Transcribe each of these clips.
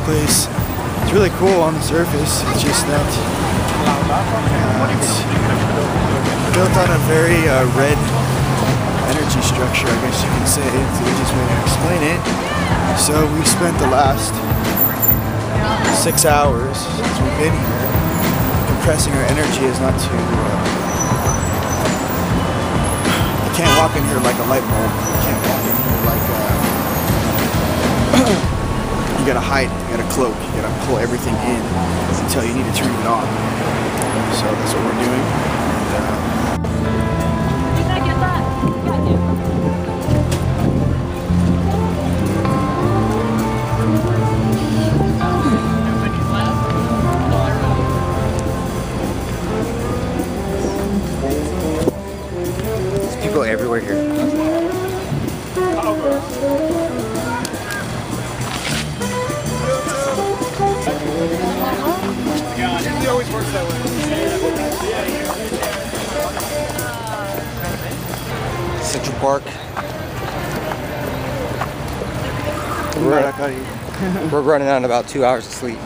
place. It's really cool on the surface. It's just that it's built on a very red energy structure, I guess you can say. It's the easiest way to explain it. So we spent the last 6 hours since we've been here compressing our energy as not to you can't walk in here like a light bulb. You can't walk in here like you gotta hide, you gotta cloak, you gotta pull everything in until you need to turn it on. So that's what we're doing. People everywhere here. It always works that way. Central Park. We're running on about 2 hours of sleep.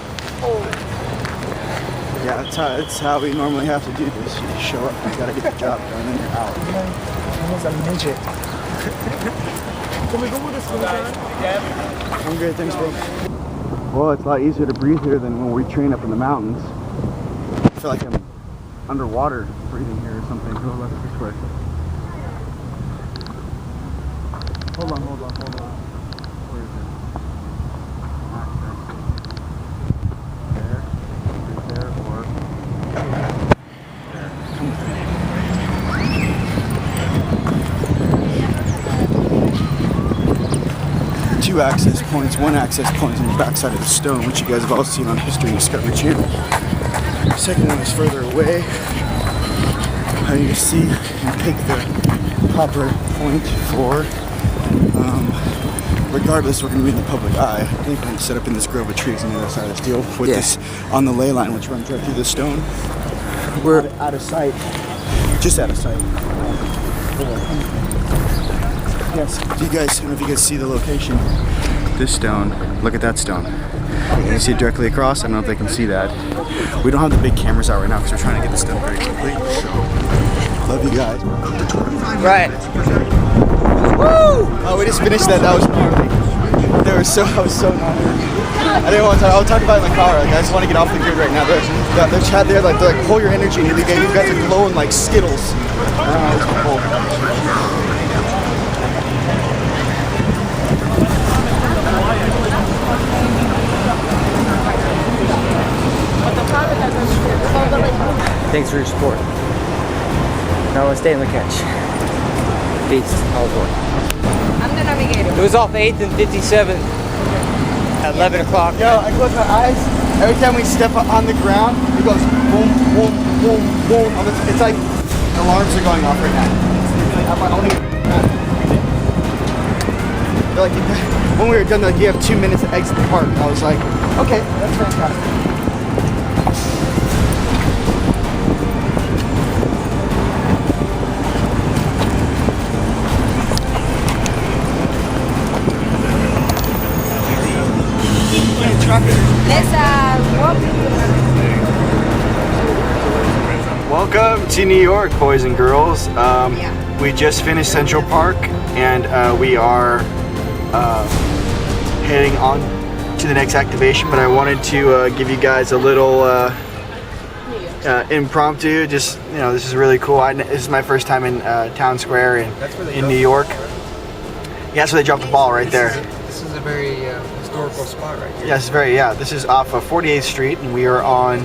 Yeah, that's how we normally have to do this. You just show up, you gotta get the job done, and you're out. Almost a midget. Can we go with this one? I'm good, thanks, bro. Well, it's a lot easier to breathe here than when we train up in the mountains. I feel like I'm underwater breathing here or something. Go left this way. Hold on. Where is it? There, or... 2 access points, 1 access point on the backside of the stone, which you guys have all seen on History and Discovery Channel. The second one is further away. I need to see and pick the proper point for. Regardless, we're going to be in the public eye. I think we're going to set up in this grove of trees on the other side of this deal with this on the ley line, which runs right through the stone. We're out of sight, just out of sight. Yes. Do you guys? I don't know if you guys see the location. This stone. Look at that stone. You see it directly across. I don't know if they can see that. We don't have the big cameras out right now because we're trying to get this done very quickly. So, love you guys. Right. Woo! Oh, we just finished that. That was gnarly. I was so gnarly. I didn't want to talk. I'll talk about it in the car. Like, I just want to get off the grid right now. They're chat there. Like, they're like, pull your energy. And you guys are glowing like Skittles. It's cool. Thanks for your support. Namaste and the catch. Peace. Harrisburg. I'm the navigator. It was off 8th and 57th at 11 o'clock. Yo, I close my eyes. Every time we step on the ground, it goes boom, boom, boom, boom. It's like alarms are going off right now. They're like, when we were done, they're like, you have 2 minutes to exit the park. And I was like, okay, that's fantastic. Let's walk. Welcome to New York, boys and girls. We just finished Central Park, and we are heading on to the next activation. But I wanted to give you guys a little impromptu. Just this is really cool. This is my first time in Town Square in New York. Yeah, that's where they dropped the ball right there. This is a very historical spot right here. Yes, this is off of 48th Street, and we are on.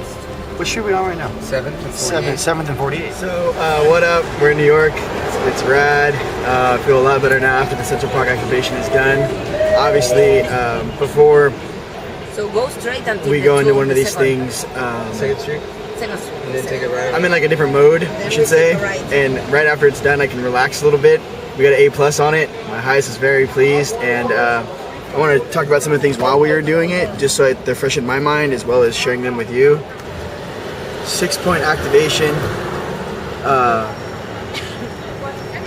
What street are we on right now? 7th and 48th. 7th and 48th. So, what up? We're in New York. It's rad. I feel a lot better now after the Central Park activation is done. Obviously, before So go straight until we go into one of these things, 2nd Street. Second Street. And then take it right. I'm in like a different mode, I should say. And right after it's done, I can relax a little bit. We got an A+ on it. My highest is very pleased, and I want to talk about some of the things while we were doing it, just so they're fresh in my mind, as well as sharing them with you. 6-point activation.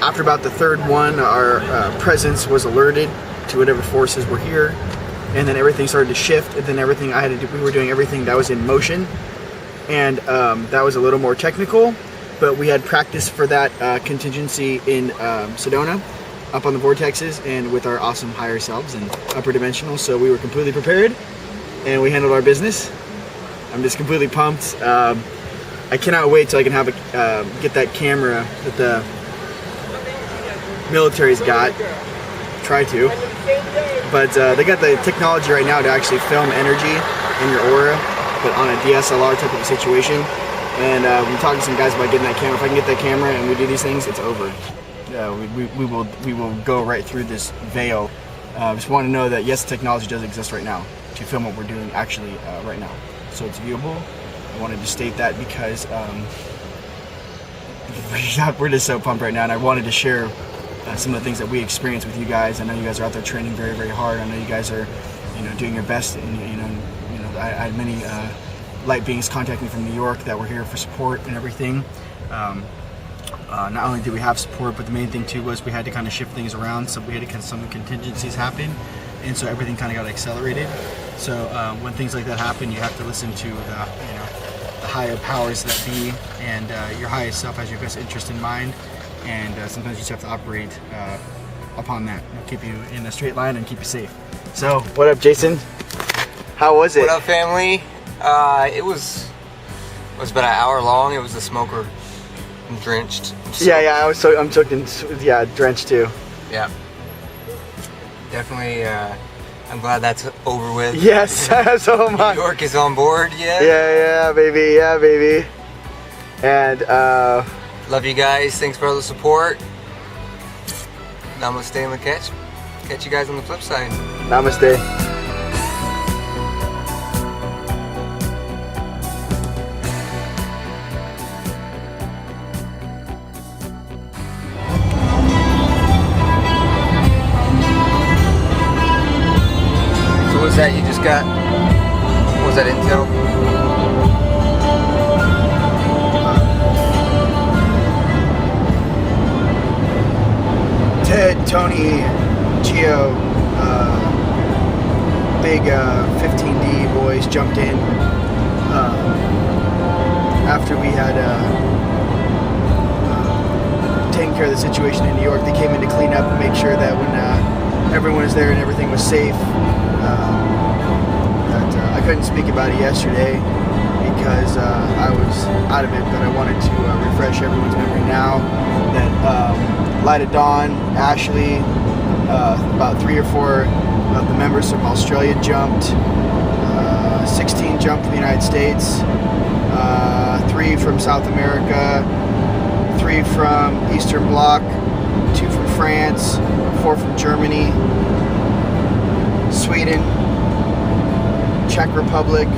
After about the third one, our presence was alerted to whatever forces were here. and then everything started to shift, and then everything I had to do, we were doing everything that was in motion, and that was a little more technical, but we had practice for that contingency in Sedona, up on the vortexes, and with our awesome higher selves and upper dimensional, so we were completely prepared, and we handled our business. I'm just completely pumped. I cannot wait till I can have get that camera that the military's got. Try to. But they got the technology right now to actually film energy in your aura, but on a DSLR type of a situation. And we talked to some guys about getting that camera. If I can get that camera and we do these things, it's over. We will go right through this veil. Just want to know that yes, technology does exist right now to film what we're doing actually right now. So it's viewable. I wanted to state that because we're just so pumped right now, and I wanted to share some of the things that we experience with you guys. I know you guys are out there training very, very hard. I know you guys are, doing your best. And I had many light beings contact me from New York that were here for support and everything. Not only did we have support, but the main thing too was we had to kind of shift things around. So we had to kind of some contingencies happen, and so everything kind of got accelerated. So when things like that happen, you have to listen to the higher powers that be, and your highest self has your best interest in mind, and sometimes you just have to operate upon that. It'll keep you in a straight line and keep you safe. So, what up, Jason? How was it? What up, family? It was about an hour long. It was the smoker drenched. Yeah, I'm soaked in, drenched too. Yeah. Definitely, I'm glad that's over with. Yes, so am I. New York is on board, yeah? Yeah, baby. And, love you guys. Thanks for all the support. Namaste and catch you guys on the flip side. Namaste. That you just got? What was that intel? Ted, Tony, Gio, big 15D boys jumped in after we had taken care of the situation in New York. They came in to clean up and make sure that when everyone was there and everything was safe. I couldn't speak about it yesterday because I was out of it, but I wanted to refresh everyone's memory now that Light of Dawn, Ashley, about 3 or 4 of the members from Australia jumped, 16 jumped from the United States, 3 from South America, 3 from Eastern Bloc, 2 from France, 4 from Germany, Sweden, Czech Republic,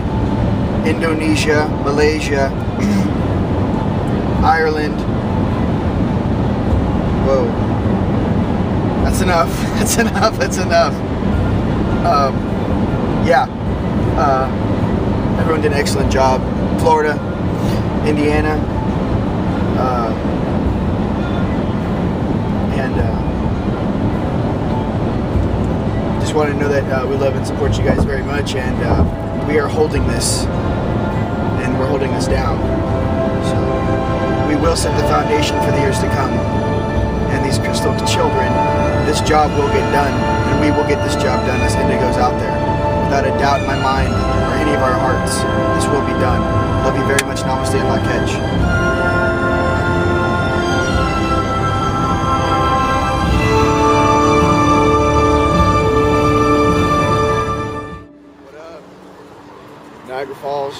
Indonesia, Malaysia, Ireland. Whoa. That's enough. That's enough. Everyone did an excellent job. Florida, Indiana, just want to know that we love and support you guys very much, and we are holding this, and we're holding this down. So we will set the foundation for the years to come, and these crystal children, this job will get done, and we will get this job done as Indigo's out there. Without a doubt in my mind, or any of our hearts, this will be done. Love you very much. Namaste and La Catch. Niagara Falls.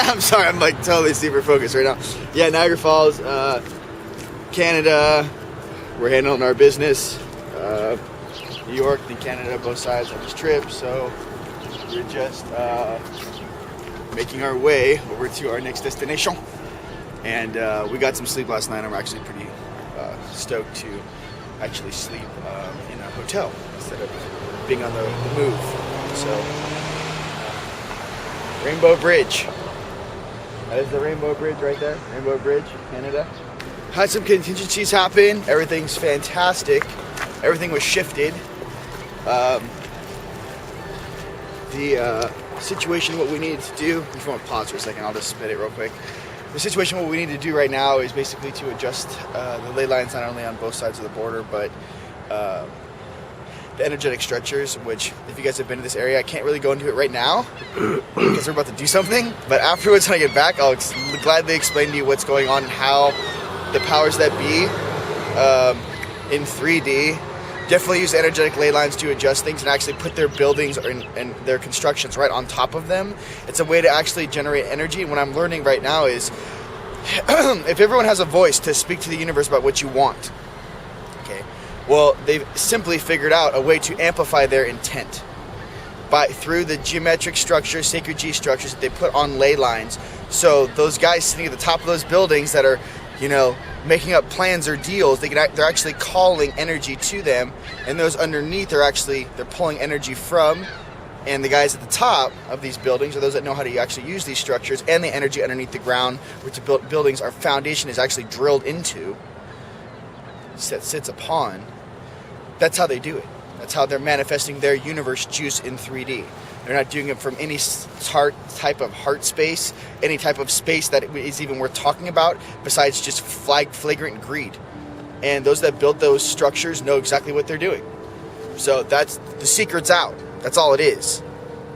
I'm sorry, I'm like totally super focused right now. Yeah, Niagara Falls, Canada. We're handling our business. New York and Canada, both sides of this trip. So we're just making our way over to our next destination. And we got some sleep last night. I'm actually pretty stoked to actually sleep in a hotel instead of being on the move. So, Rainbow Bridge. That is the Rainbow Bridge right there. Rainbow Bridge, Canada. Had some contingencies happen. Everything's fantastic. everything was shifted. The situation, what we needed to do, if you want to pause for a second, I'll just spit it real quick. The situation, what we need to do right now is basically to adjust the ley lines not only on both sides of the border, but the energetic structures, which if you guys have been to this area, I can't really go into it right now because we're about to do something, but afterwards when I get back, I'll gladly explain to you what's going on and how the powers that be in 3D definitely use energetic ley lines to adjust things and actually put their buildings and their constructions right on top of them. It's a way to actually generate energy, and what I'm learning right now is if everyone has a voice to speak to the universe about what you want, okay, well, they've simply figured out a way to amplify their intent through the geometric structures, sacred G structures that they put on ley lines. So those guys sitting at the top of those buildings that are, you know, making up plans or deals, they're actually calling energy to them, and those underneath they're pulling energy from, and the guys at the top of these buildings are those that know how to actually use these structures and the energy underneath the ground, which the buildings, our foundation is actually drilled into, that sits upon. That's how they do it. That's how they're manifesting their universe juice in 3D. They're not doing it from any type of heart space, any type of space that is even worth talking about, besides just flagrant greed. And those that built those structures know exactly what they're doing. So that's the secret's out. That's all it is.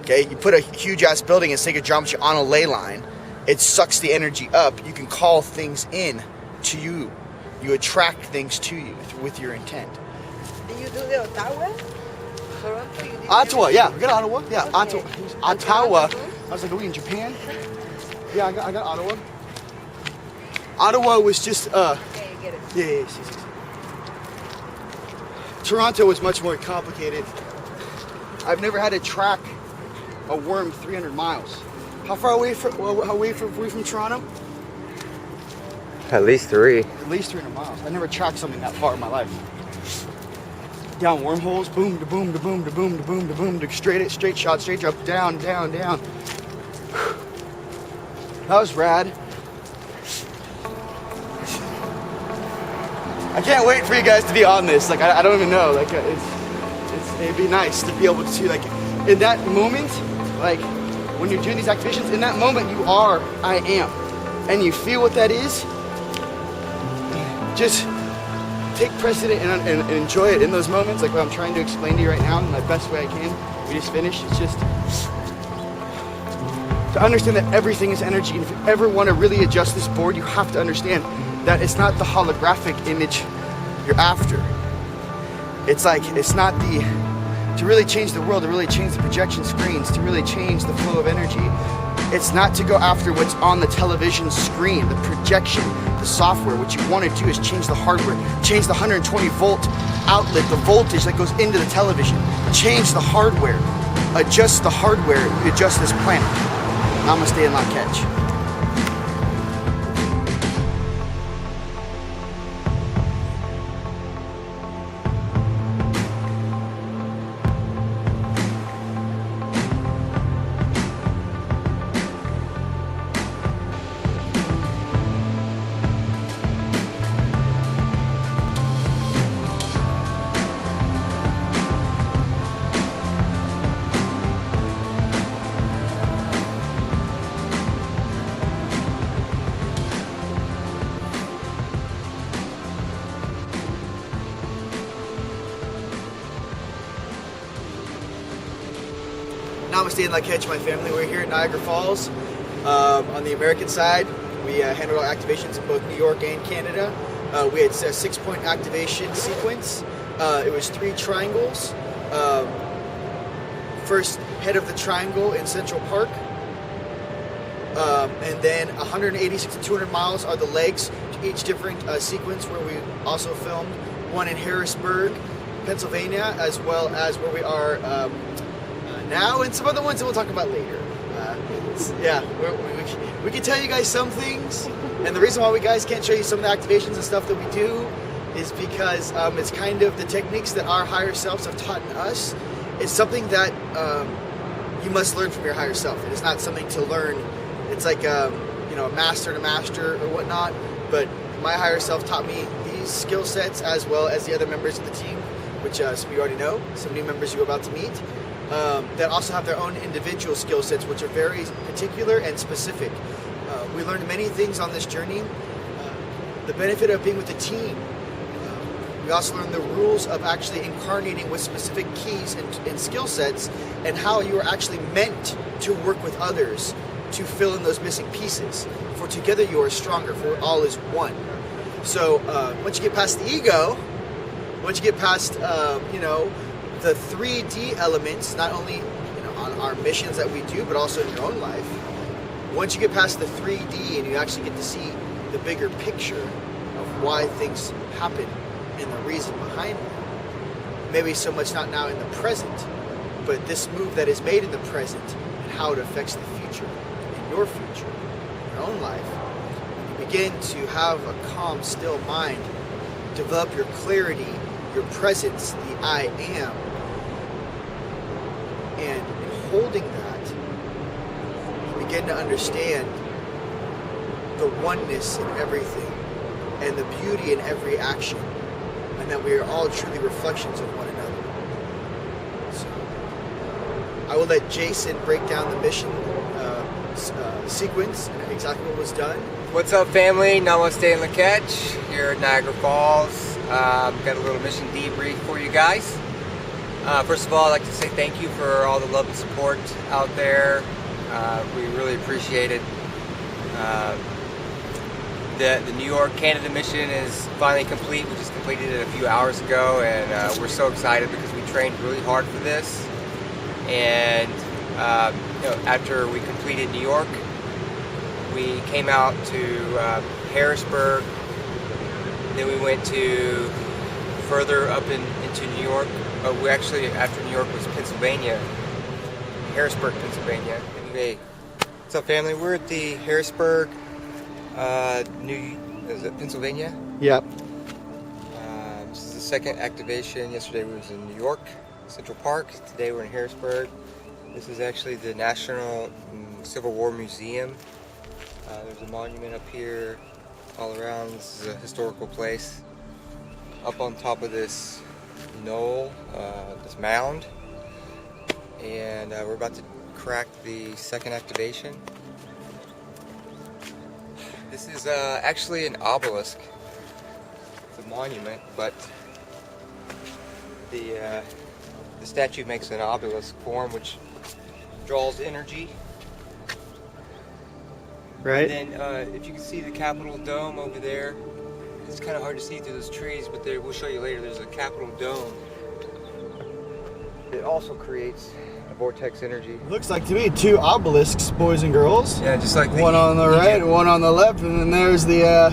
Okay, you put a huge ass building in sacred geometry on a ley line, it sucks the energy up. You can call things in to you. You attract things to you with your intent. Did you do the Ottawa? Toronto? You did Ottawa, yeah, we got Ottawa. Yeah, Okay. Ottawa. I was like, are we in Japan? Yeah, I got Ottawa. Ottawa was just, Okay, you get it. yes. Toronto was much more complicated. I've never had to track a worm 300 miles. How far away are we from Toronto? At least 3. At least 300 miles. I never tracked something that far in my life. Down wormholes, boom, to boom, to boom, to boom, to boom, to boom, to straight shot, straight drop, down. That was rad. I can't wait for you guys to be on this. Like, I don't even know. Like, it'd be nice to be able to, like, in that moment, like, when you're doing these activations, in that moment, you are, I am. And you feel what that is. Just take precedent and enjoy it in those moments, like what I'm trying to explain to you right now in the best way I can. We just finished. It's just to understand that everything is energy, and if you ever want to really adjust this board, you have to understand that it's not the holographic image you're after. It's like, it's not to really change the world, to really change the projection screens, to really change the flow of energy. It's not to go after what's on the television screen, the projection, the software. What you want to do is change the hardware, change the 120 volt outlet, the voltage that goes into the television, change the hardware, adjust the hardware, adjust this planet. Namaste and la catch. Namaste and la catch, my family. We're here at Niagara Falls. On the American side, we handled our activations in both New York and Canada. We had a 6-point activation sequence. It was 3 triangles. First head of the triangle in Central Park. And then 186 to 200 miles are the legs to each different sequence, where we also filmed one in Harrisburg, Pennsylvania, as well as where we are now, and some other ones that we'll talk about later. Yeah, we can tell you guys some things, and the reason why we guys can't show you some of the activations and stuff that we do is because it's kind of the techniques that our higher selves have taught us. It's something that you must learn from your higher self. It is not something to learn. It's like a master to master or whatnot. But my higher self taught me these skill sets, as well as the other members of the team, which some of you already know, some new members you're about to meet, that also have their own individual skill sets, which are very particular and specific. We learned many things on this journey. The benefit of being with a team. We also learned the rules of actually incarnating with specific keys and skill sets, and how you are actually meant to work with others to fill in those missing pieces. For together you are stronger, for all is one. So once you get past the ego, once you get past the 3D elements, not only on our missions that we do, but also in your own life, once you get past the 3D and you actually get to see the bigger picture of why things happen and the reason behind it, maybe so much not now in the present, but this move that is made in the present and how it affects the future, in your future, in your own life, you begin to have a calm, still mind, develop your clarity, your presence, the I am, and in holding that, you begin to understand the oneness in everything and the beauty in every action, and that we are all truly reflections of one another. So I will let Jason break down the mission sequence and exactly what was done. What's up, family? Namaste and Laketch here at Niagara Falls. Got a little mission debrief for you guys. First of all, I'd like to say thank you for all the love and support out there. We really appreciate it. The New York, Canada mission is finally complete. We just completed it a few hours ago, and we're so excited because we trained really hard for this. And after we completed New York, we came out to Harrisburg. Then we went to further up into New York. We actually, after New York, was Pennsylvania, Harrisburg, Pennsylvania. Anyway, what's up, family? We're at the Harrisburg, is it Pennsylvania? Yep. This is the second activation. Yesterday we was in New York, Central Park. Today we're in Harrisburg. This is actually the National Civil War Museum. There's a monument up here all around. This is a historical place. Up on top of this knoll, this mound. And we're about to crack the second activation. This is actually an obelisk. It's a monument, but the statue makes an obelisk form, which draws energy. Right. And then if you can see the Capitol Dome over there, it's kind of hard to see through those trees, but we'll show you later. There's a Capitol Dome. It also creates a vortex energy. Looks like to me 2 obelisks, boys and girls. Yeah, just like one on the right, one on the left, and then there's the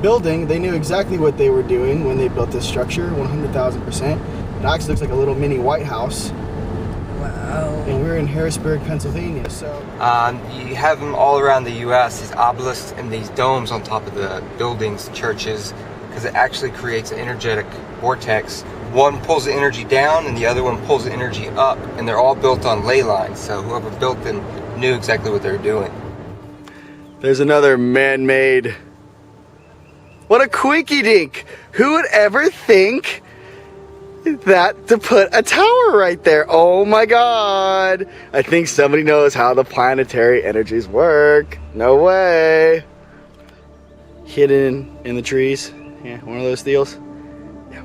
building. They knew exactly what they were doing when they built this structure, 100,000%. It actually looks like a little mini White House. Wow. And we're in Harrisburg, Pennsylvania. So you have them all around the U.S., these obelisks and these domes on top of the buildings, churches, because it actually creates an energetic vortex. One pulls the energy down and the other one pulls the energy up, and they're all built on ley lines, so whoever built them knew exactly what they were doing. There's another man-made. What a quinky dink! Who would ever think that to put a tower right there? Oh my god! I think somebody knows how the planetary energies work. No way! Hidden in the trees. Yeah, one of those deals. Yeah.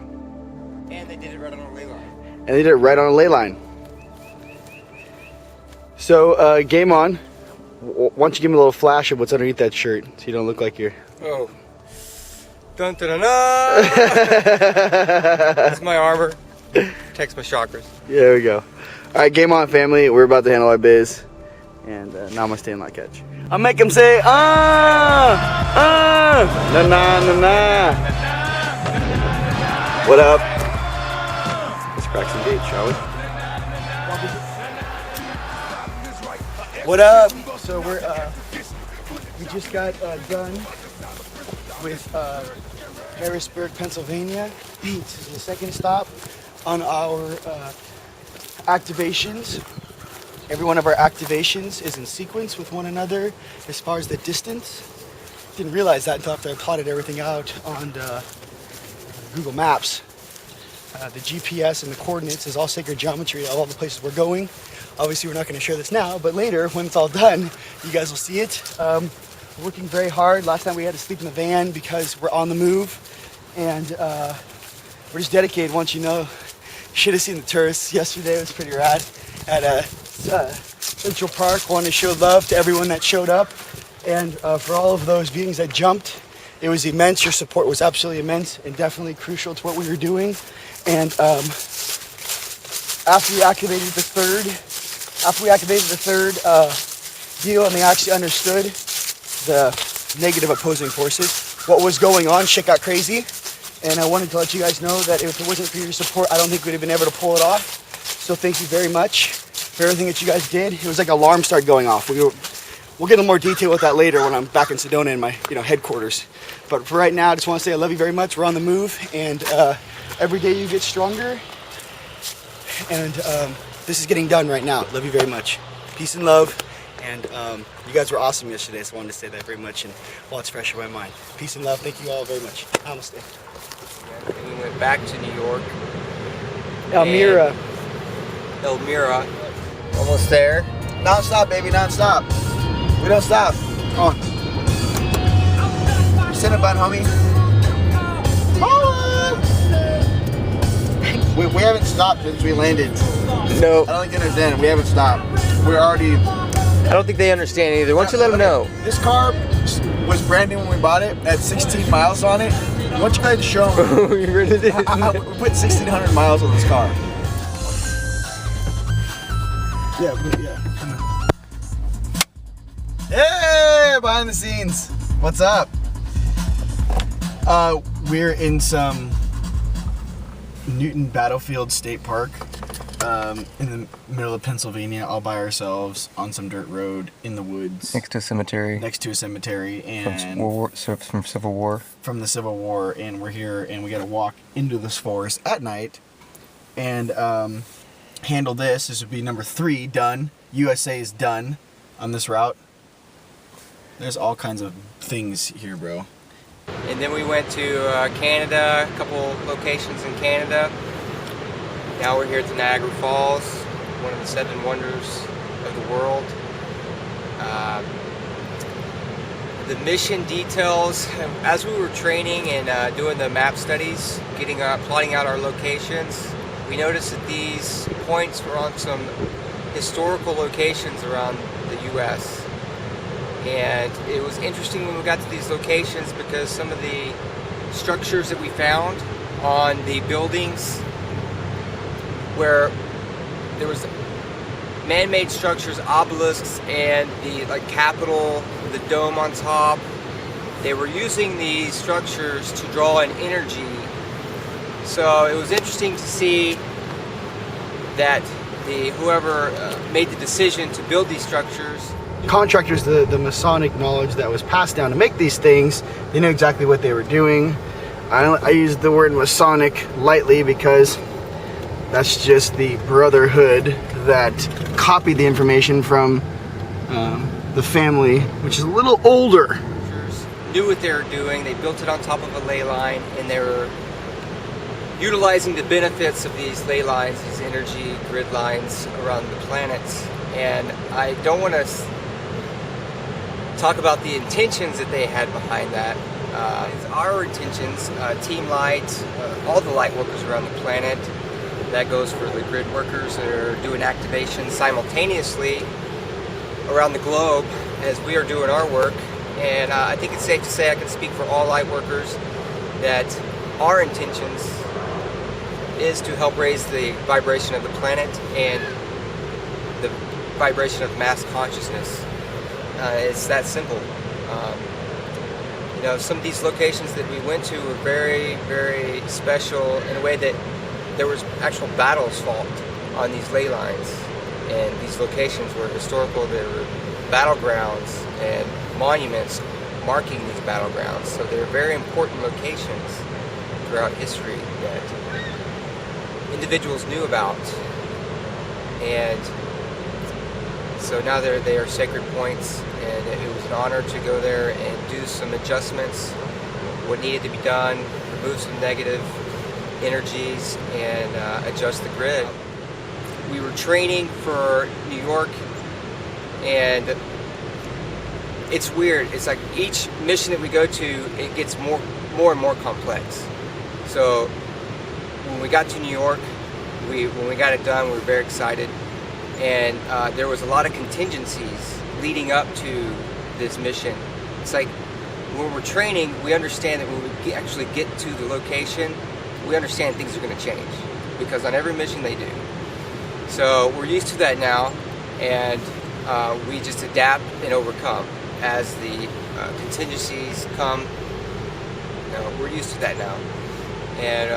And they did it right on a ley line. And they did it right on a ley line. So, game on. Why don't you give me a little flash of what's underneath that shirt so you don't look like you're... Oh. Dun dun dun dun! This is my armor. Protects my chakras. Yeah, there we go. Alright, game on, family. We're about to handle our biz. And namaste and Laketch. I'll make him say, na na na na. What up? Let's crack some dates, shall we? What up? So we just got done with Harrisburg, Pennsylvania. This is the second stop on our activations. Every one of our activations is in sequence with one another as far as the distance. Didn't realize that until after I plotted everything out on Google Maps. The GPS and the coordinates is all sacred geometry of all the places we're going. Obviously, we're not going to share this now, but later, when it's all done, you guys will see it. We're working very hard. Last night we had to sleep in the van because we're on the move, and we're just dedicated. Once you know, you should have seen the tourists yesterday. It was pretty rad at Central Park. Wanted to show love to everyone that showed up, and for all of those beings that jumped. It was immense. Your support was absolutely immense and definitely crucial to what we were doing. And after we activated the third deal, and they actually understood the negative opposing forces, what was going on, shit got crazy. And I wanted to let you guys know that if it wasn't for your support, I don't think we'd have been able to pull it off. So thank you very much for everything that you guys did. It was like alarm started going off. We'll get into more detail with that later when I'm back in Sedona in my headquarters. But for right now, I just want to say I love you very much. We're on the move, and every day you get stronger. And this is getting done right now. Love you very much. Peace and love. And you guys were awesome yesterday, so I wanted to say that very much. And while it's fresh in my mind, peace and love. Thank you all very much. Namaste. We went back to New York. Elmira. Almost there. Non-stop, baby, non-stop. We don't stop. Come on. Cinnabon, bun, homie. We haven't stopped since we landed. No. I don't think they understand. We haven't stopped. We're already... I don't think they understand either. Why don't you let them know? This car was brand new when we bought it. It had 16 miles on it. Why don't you guys show them? We really did. We put 1,600 miles on this car. Yeah. Come on. Hey, behind the scenes. What's up? We're in some Newton Battlefield State Park in the middle of Pennsylvania, all by ourselves on some dirt road in the woods. Next to a cemetery. And From Civil War. From the Civil War, and we're here, and we got to walk into this forest at night and handle this. This would be number 3 done. USA is done on this route. There's all kinds of things here, bro. And then we went to Canada, a couple locations in Canada. Now we're here at the Niagara Falls, one of the 7 wonders of the world. The mission details, as we were training and doing the map studies, plotting out our locations, we noticed that these points were on some historical locations around the U.S. And it was interesting when we got to these locations because some of the structures that we found on the buildings where there was man-made structures, obelisks, and the Capitol, the dome on top, they were using these structures to draw in energy. So it was interesting to see that whoever made the decision to build these structures, Contractors, the Masonic knowledge that was passed down to make these things, they knew exactly what they were doing. I use the word Masonic lightly because that's just the brotherhood that copied the information from the family, which is a little older. knew what they were doing. They built it on top of a ley line, and they were utilizing the benefits of these ley lines, these energy grid lines around the planets. And I don't want to talk about the intentions that they had behind that. It's our intentions, Team Light, all the light workers around the planet. That goes for the grid workers that are doing activations simultaneously around the globe as we are doing our work. And I think it's safe to say, I can speak for all light workers, that our intentions is to help raise the vibration of the planet and the vibration of mass consciousness. It's that simple. You know, some of these locations that we went to were very, very special in a way that there was actual battles fought on these ley lines, and these locations were historical. There were battlegrounds and monuments marking these battlegrounds. So they're very important locations throughout history that individuals knew about. And so now they are sacred points, and it was an honor to go there and do some adjustments, what needed to be done, remove some negative energies and adjust the grid. We were training for New York, and it's weird. It's like each mission that we go to, it gets more and more complex. So when we got to New York, when we got it done, we were very excited, and there was a lot of contingencies leading up to this mission. It's like when we're training, we understand that when we actually get to the location, we understand things are going to change, because on every mission they do. So we're used to that now, and we just adapt and overcome as the contingencies come. You know, we're used to that now, and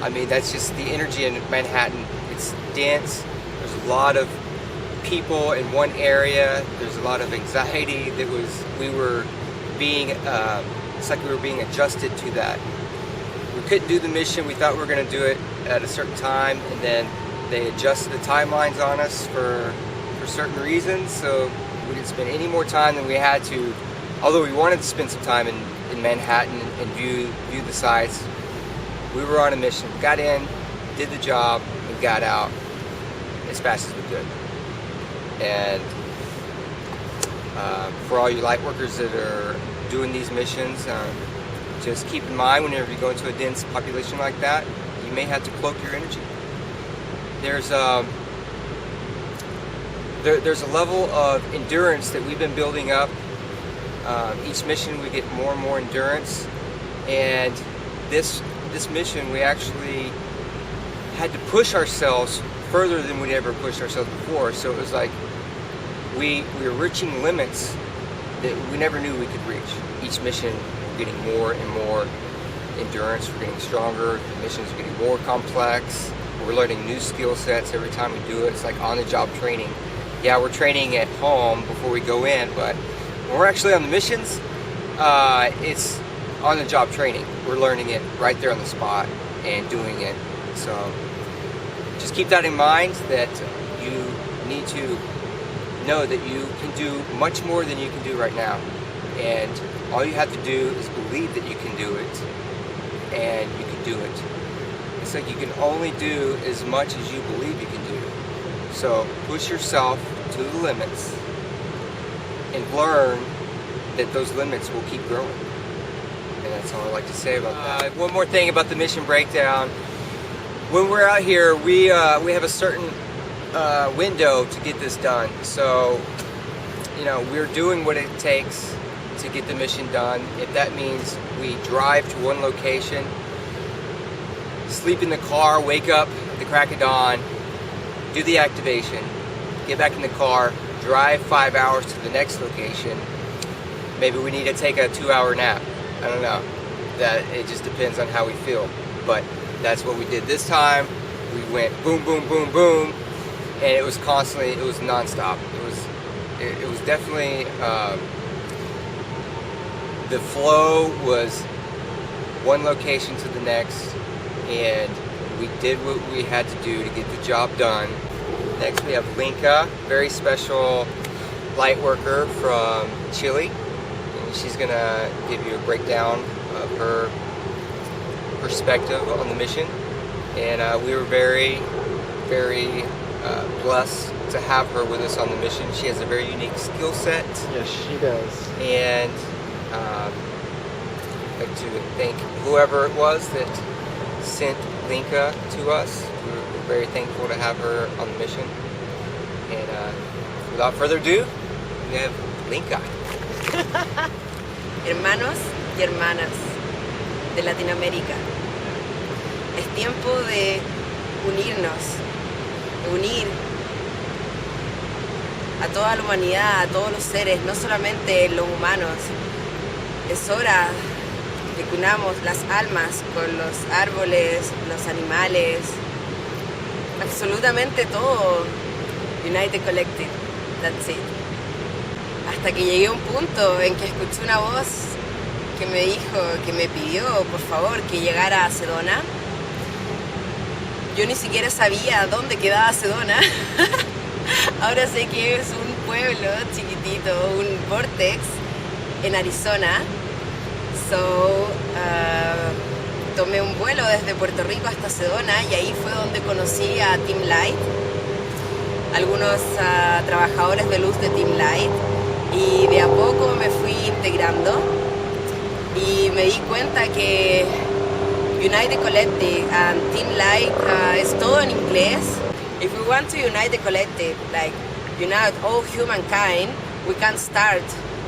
I mean, that's just the energy in Manhattan. It's dense. There's a lot of people in one area. There's a lot of anxiety that we were being, it's like we were being adjusted to that. We couldn't do the mission. We thought we were going to do it at a certain time, and then they adjusted the timelines on us for certain reasons, so we didn't spend any more time than we had to, although we wanted to spend some time in Manhattan and view the sights. We were on a mission. We got in, did the job, and got out as fast as we could. And for all you light workers that are doing these missions, just keep in mind whenever you go into a dense population like that, you may have to cloak your energy. There's a level of endurance that we've been building up. Each mission we get more and more endurance, and this mission we actually had to push ourselves further than we'd ever pushed ourselves before. So it was like we were reaching limits that we never knew we could reach. Each mission we're getting more and more endurance, we're getting stronger, the missions are getting more complex, we're learning new skill sets every time we do it. It's like on-the-job training. Yeah, we're training at home before we go in, but when we're actually on the missions, it's on-the-job training. We're learning it right there on the spot and doing it. So just keep that in mind, that you need to know that you can do much more than you can do right now. And all you have to do is believe that you can do it, and you can do it. It's like you can only do as much as you believe you can do. So push yourself to the limits and learn that those limits will keep growing. And that's all I'd like to say about that. One more thing about the mission breakdown. When we're out here, we have a certain window to get this done. So, you know, we're doing what it takes to get the mission done. If that means we drive to one location, sleep in the car, wake up at the crack of dawn, do the activation, get back in the car, drive 5 hours to the next location. Maybe we need to take a 2-hour nap. I don't know. That it just depends on how we feel. But that's what we did this time. We went boom, boom, boom, boom, and it was constantly, it was nonstop. It was definitely, the flow was one location to the next, and we did what we had to do to get the job done. Next we have Linka, very special light worker from Chile. And she's gonna give you a breakdown of her perspective on the mission. And we were very, very blessed to have her with us on the mission. She has a very unique skill set. Yes, she does. And I'd like to thank whoever it was that sent Linka to us. We're very thankful to have her on the mission. And without further ado, we have Linka. Hermanos y hermanas de Latinoamérica, es tiempo de unirnos, de unir a toda la humanidad, a todos los seres, no solamente los humanos. Es hora de que unamos las almas con los árboles, los animales, absolutamente todo. United Collective, that's it. Hasta que llegué a un punto en que escuché una voz que me dijo, que me pidió por favor que llegara a Sedona. Yo ni siquiera sabía dónde quedaba Sedona. Ahora sé que es un pueblo chiquitito, un vortex en Arizona. So, tomé un vuelo desde Puerto Rico hasta Sedona y ahí fue donde conocí a Team Light, algunos trabajadores de luz de Team Light, y de a poco me fui integrando y me di cuenta que Unite the Collective and Team Light es todo en inglés. If we want to unite the collective, like unite all humankind, we can start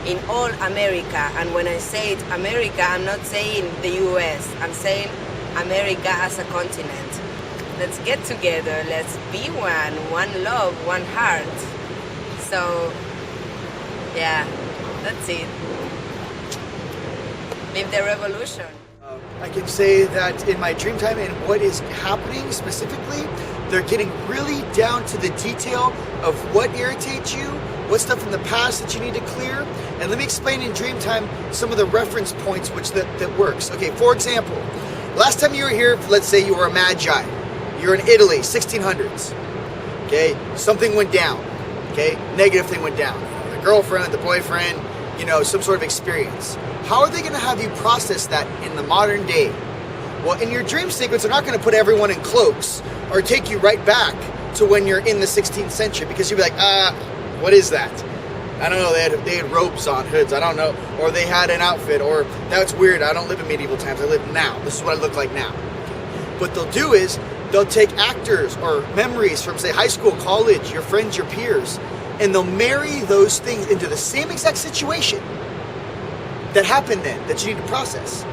in all America. And when I say America, I'm not saying the US, I'm saying America as a continent. Let's get together, let's be one love, one heart. So, yeah, that's it. Live the revolution. I can say that in my dream time and what is happening specifically, they're getting really down to the detail of what irritates you, what stuff in the past that you need to clear. And let me explain in dream time some of the reference points which that works. Okay, for example, last time you were here, let's say you were a magi. You're in Italy, 1600s. Okay, something went down. Okay, negative thing went down. The girlfriend, the boyfriend, you know, some sort of experience. How are they going to have you process that in the modern day? Well, in your dream sequence, they're not going to put everyone in cloaks or take you right back to when you're in the 16th century, because you'll be like, what is that? I don't know, they had ropes on hoods, I don't know, or they had an outfit, or that's weird, I don't live in medieval times, I live now, this is what I look like now. What they'll do is, they'll take actors or memories from, say, high school, college, your friends, your peers, and they'll marry those things into the same exact situation that happened then, that you need to process.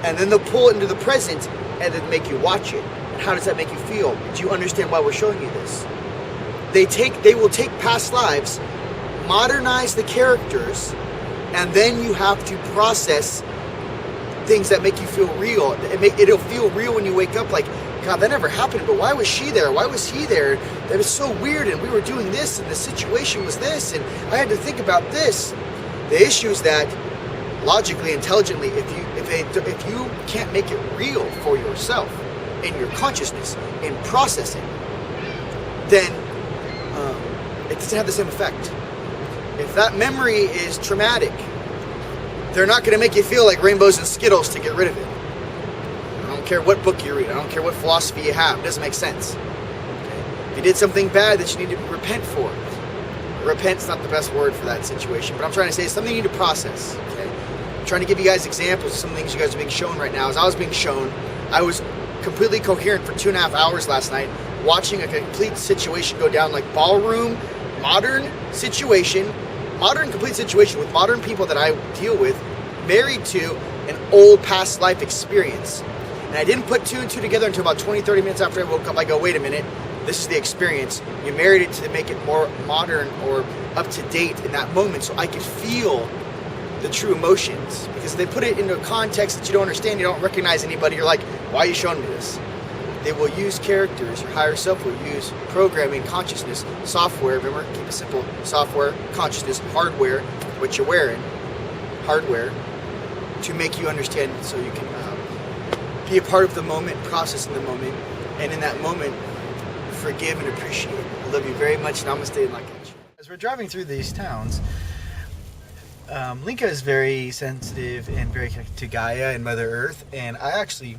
And then they'll pull it into the present and then make you watch it. And how does that make you feel? Do you understand why we're showing you this? They will take past lives, modernize the characters, and then you have to process things that make you feel real. It'll feel real when you wake up, like, God, that never happened, but why was she there? Why was he there? That was so weird, and we were doing this, and the situation was this, and I had to think about this. The issue is that, logically, intelligently, if you can't make it real for yourself, in your consciousness, in processing, then it doesn't have the same effect. If that memory is traumatic, they're not going to make you feel like rainbows and Skittles to get rid of it. I don't care what book you read. I don't care what philosophy you have. It doesn't make sense. Okay? If you did something bad that you need to repent for, repent's not the best word for that situation, but I'm trying to say it's something you need to process. Okay? I'm trying to give you guys examples of some things you guys are being shown right now. As I was being shown, I was completely coherent for 2.5 hours last night, watching a complete situation go down, like ballroom, modern complete situation with modern people that I deal with, married to an old past life experience. And I didn't put 2 and 2 together until about 20-30 minutes after I woke up. I go, wait a minute, this is the experience. You married it to make it more modern or up to date in that moment, so I could feel the true emotions. Because if they put it into a context that you don't understand, you don't recognize anybody, you're like, why are you showing me this? They will use characters, your higher self will use programming, consciousness, software, remember, keep it simple, software, consciousness, hardware, what you're wearing, hardware, to make you understand so you can be a part of the moment, process in the moment, and in that moment, forgive and appreciate. I love you very much. Namaste and like it. As we're driving through these towns, Linka is very sensitive and very connected to Gaia and Mother Earth, and I actually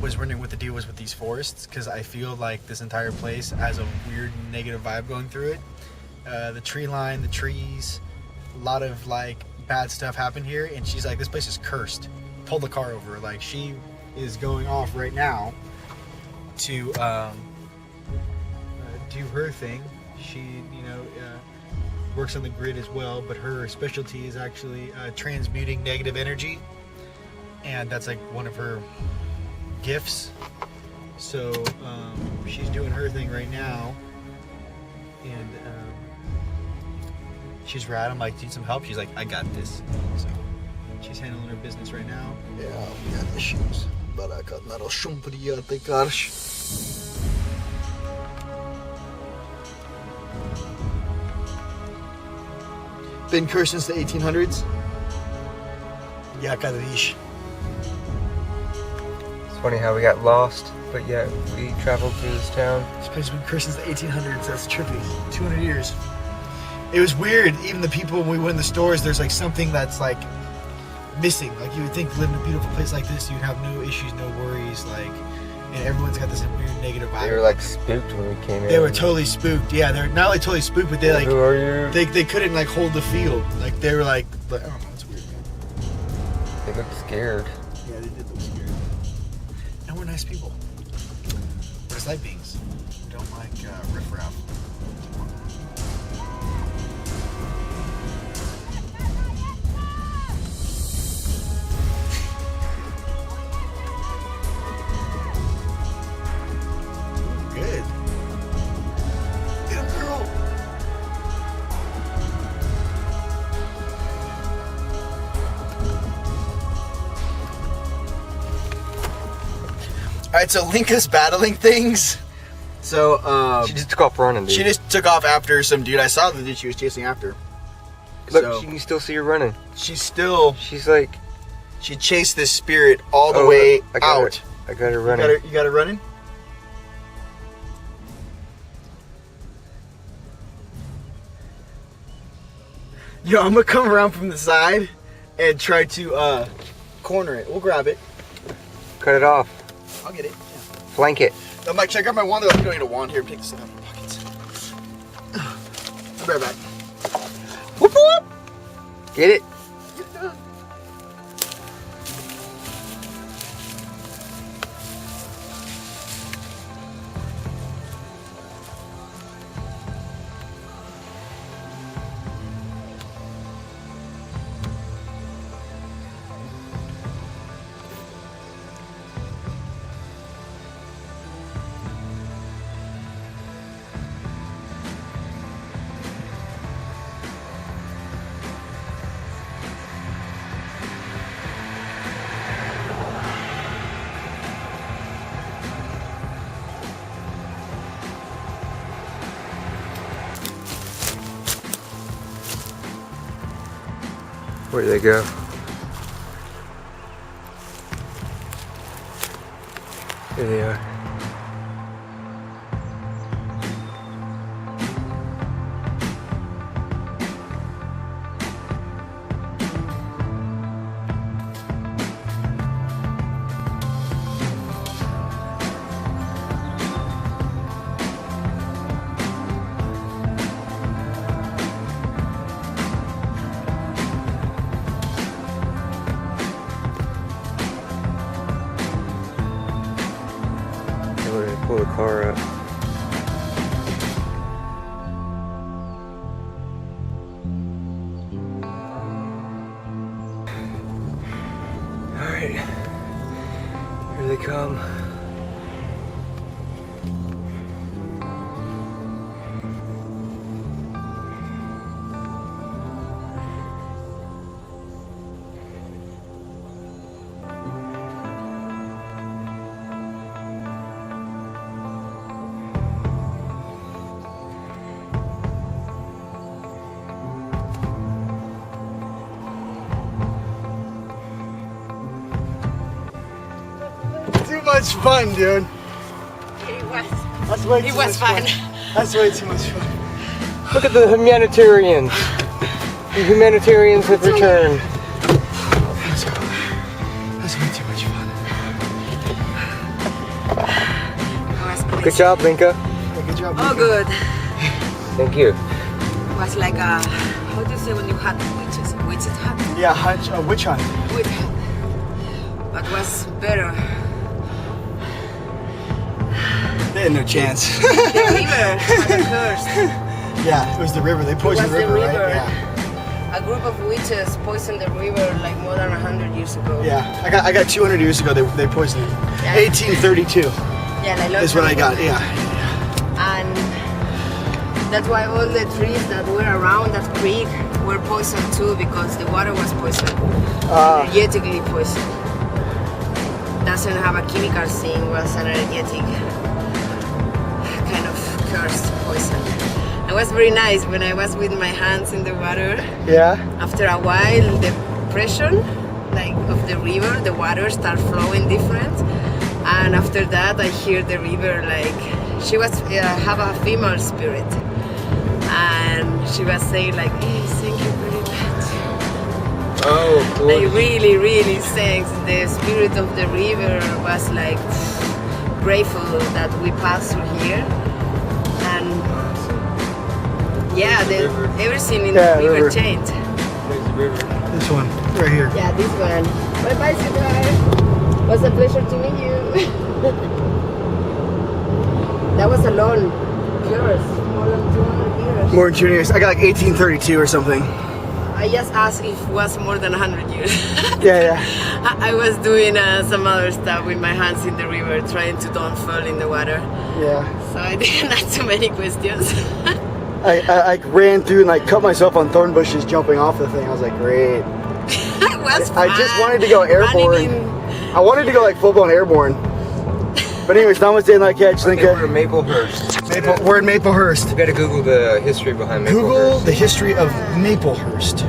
was wondering what the deal was with these forests, because I feel like this entire place has a weird negative vibe going through it. The tree line, the trees, a lot of like bad stuff happened here, and she's like, this place is cursed. Pull the car over. Like, she is going off right now to do her thing. She, works on the grid as well, but her specialty is actually transmuting negative energy, and that's like one of her gifts. So she's doing her thing right now, and she's rad. I'm like, do you need some help? She's like, I got this. So she's handling her business right now. Yeah, we got issues. Been cursed since the 1800s. Yeah, Kaddish. It's funny how we got lost, but yet we traveled through this town. This place has been cursed since the 1800s. That's trippy. 200 years. It was weird. Even the people when we went in the stores, there's like something that's like missing. Like you would think living in a beautiful place like this, you'd have no issues, no worries, like, and everyone's got this weird negative vibe. They were like spooked when we came in. They were totally spooked. Yeah, they're not only totally spooked, but they like, who are you? they couldn't like hold the field. Like they were like I don't know, it's weird. They looked scared. Yeah, they did look scared. And we're nice people. We're just light beings. We don't like riffraff. Good. Little girl. Alright, so Linka's battling things. So, She just took off running, dude. she just took off after some dude. I saw the dude she was chasing after. Look, So, you can still see her running. she's still, She's like, she chased this spirit all the oh, way I got out. Her. I got her You running. got her running? Yo, I'm gonna come around from the side and try to corner it. We'll grab it. Cut it off. I'll get it. Flank it. Yeah. Mike, check out my wand. I'm going to wand here. Take this out of my pockets. I'll be right back. Whoop whoop. Get it? Where'd they go? There they are. Pull the car up. Alright, here they come. Too much fun, dude. It was. That's way It too was much fun. That's way too much fun. Look at the humanitarians. The humanitarians have returned. Let's go. That's way too much fun. It was crazy. Good job, Linka. Yeah, good job. Oh, Linka. good. Thank you. It was like a, how do you say when you hunt witches? Witches hunt? Yeah, witch hunt. Witch hunt. But was better. They had no chance. The river had a curse. Yeah, it was the river. They poisoned the was the river, right? river. Yeah. A group of witches poisoned the river like more than 100 years ago. Yeah, I got 200 years ago. They poisoned it. Yeah. 1832 Yeah, and I learned is what I from got. it. Yeah. And that's why all the trees that were around that creek were poisoned too, because the water was poisoned, energetically poisoned. Doesn't have a chemical thing, was an energetic kind of cursed poison. It was very nice when I was with my hands in the water. Yeah. After a while, the pressure, like of the river, the water start flowing different, and after that, I hear the river like she was have a female spirit, and she was saying like, "Hey, thank you very much." Oh, cool. Like really, really thanks. The spirit of the river was like grateful that we passed through here. And yeah, everything in the river changed. There's the river. This one, right here. Yeah, this one. Bye bye, sweetheart. Was a pleasure to meet you. That was alone. Years, more than 200 years. More than 200 years. I got like 1832 or something. I just asked if it was more than 100 years. Yeah. I was doing some other stuff with my hands in the river, trying to don't fall in the water. Yeah. So I didn't ask too many questions. I ran through and like cut myself on thorn bushes jumping off the thing. I was like, great. It was fun. I just wanted to go airborne. I wanted to go like full blown airborne. But anyways, namaste and like catch. Okay, we're in Maplehurst. We're in Maplehurst. You gotta Google the history behind Maplehurst. Google the history of Maplehurst.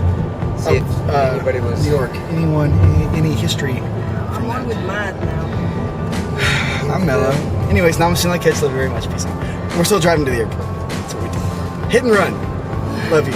See if anybody was New York. Any history from I'm on with Matt now. I'm mellow. Anyways, namaste and like catch. Love you very much. Peace out. We're still driving to the airport. That's what we do. Hit and run. Love you.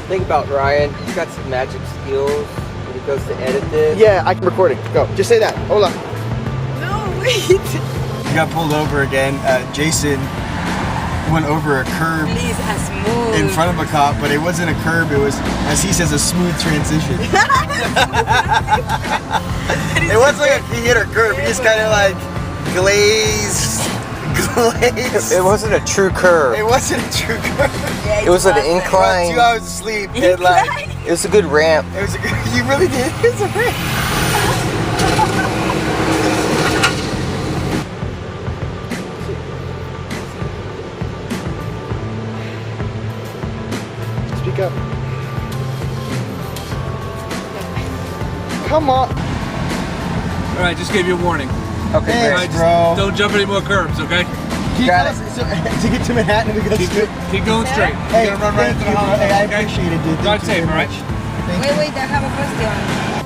Think about Ryan. He's got some magic skills when he goes to edit this. Yeah, I can record it. Go. Just say that. Hola. No, wait. We got pulled over again. Jason went over a curb Please, as smooth. in front of a cop, but it wasn't a curb. It was, as he says, a smooth transition. It wasn't like he hit a curb. He just kind of like glazed. It wasn't a true curve. It wasn't a true curb. Yeah, It was an About incline. 2 hours of sleep. And like, It was a good ramp. it was a good, you really did. It was a great. Speak up. Come on. All right, just gave you a warning. Okay, Thanks, All right, just bro. don't jump any more curbs, okay? Got it. To get to Manhattan, we go straight. Keep going straight. Hey, You're gonna run right thank into the you, bro. house. Hey, I okay? appreciate it, dude. Drive Thank you safe, very all right? much. Wait, I have a question.